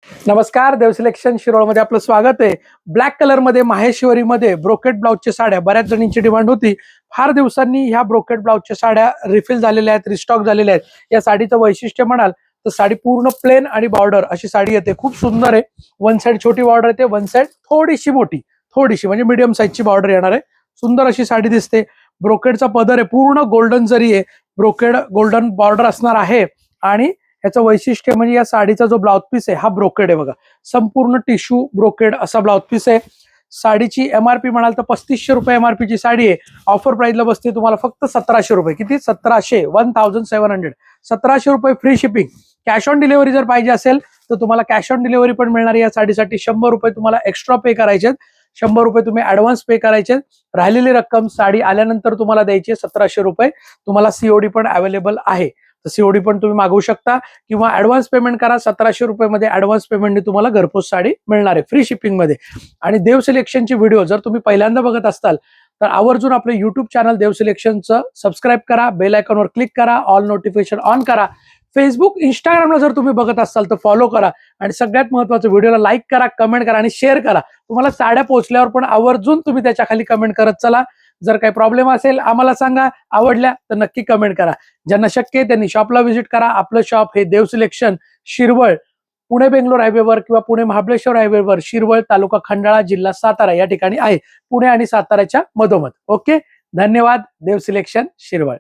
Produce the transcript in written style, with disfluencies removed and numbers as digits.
नमस्कार, देव सिलेक्शन शिरोळमध्ये आपलं स्वागत आहे. ब्लॅक कलर मध्ये माहेश्वरीमध्ये ब्रोकेट ब्लाउजच्या साड्या बऱ्याच जणींची डिमांड होती. फार दिवसांनी ह्या ब्रोकेट ब्लाउजच्या साड्या रिफिल झालेल्या आहेत, रिस्टॉक झालेल्या आहेत. या साडीचं वैशिष्ट्य म्हणाल तर साडी पूर्ण प्लेन आणि बॉर्डर अशी साडी येते. खूप सुंदर आहे. वन साइड छोटी बॉर्डर येते, वन साइड थोडीशी मोठी, थोडीशी म्हणजे मीडियम साईजची बॉर्डर येणार आहे. सुंदर अशी साडी दिसते. ब्रोकेडचा पदर आहे, पूर्ण गोल्डन जरी आहे, ब्रोकेड गोल्डन बॉर्डर असणार आहे. आणि याचं वैशिष्ट्य म्हणजे या साडीचा जो ब्लाउज पीस आहे हा ब्रोकेड आहे बघा. संपूर्ण टिश्यू ब्रोकेड असा ब्लाउज पीस आहे. साडीची एमआरपी म्हणाल तर 3500 रुपये एमआरपी ची साडी आहे. ऑफर प्राइसला बसते तुम्हाला फक्त 1700 रुपये. किती? 1700 1700 रुपये free shipping. Cash on delivery जर पाहिजे असेल तर तुम्हाला कॅश ऑन डिलिव्हरी पण मिळणार. या साडीसाठी 100 रुपये तुम्हाला एक्स्ट्रा पे करायचे. 100 रुपये तुम्ही ऍडव्हान्स पे करायचे. राहिलेली रक्कम साडी आल्यानंतर तुम्हाला द्यायची. 1700 रुपये. तुम्हाला सीओडी पण अवेलेबल आहे. तर सीओडी पण तुम्ही मागवू शकता किंवा ऍडव्हान्स पेमेंट करा. 1700 रुपये मध्ये ऍडव्हान्स पेमेंटने तुम्हाला घरपोच साडी मिळणार आहे फ्री शिपिंग मध्ये. आणि देव सिलेक्शनची व्हिडिओ जर तुम्ही पहिल्यांदा बघत असताल तर आवर्जून आपलं युट्यूब चॅनल देव सिलेक्शनचं सबस्क्राईब करा, बेल आयकॉनवर क्लिक करा, ऑल नोटिफिकेशन ऑन करा. फेसबुक इंस्टाग्रामला जर तुम्ही बघत असाल तर फॉलो करा. आणि सगळ्यात महत्त्वाचं व्हिडिओला लाईक करा, कमेंट करा आणि शेअर करा. तुम्हाला साड्या पोहोचल्यावर पण आवर्जून तुम्ही त्याच्या खाली कमेंट करत चला. जर काही प्रॉब्लेम असेल आम्हाला सांगा, आवडल्या तर नक्की कमेंट करा. ज्यांना शक्य आहे त्यांनी शॉपला व्हिजिट करा. आपलं शॉप हे देव सिलेक्शन, शिरवळ, पुणे बेंगलोर हायवेवर किंवा पुणे महाबळेश्वर हायवेवर, शिरवळ, तालुका खंडाळा, जिल्हा सातारा या ठिकाणी आहे. पुणे आणि साताऱ्याच्या मधोमध. ओके, धन्यवाद. देव सिलेक्शन, शिरवळ.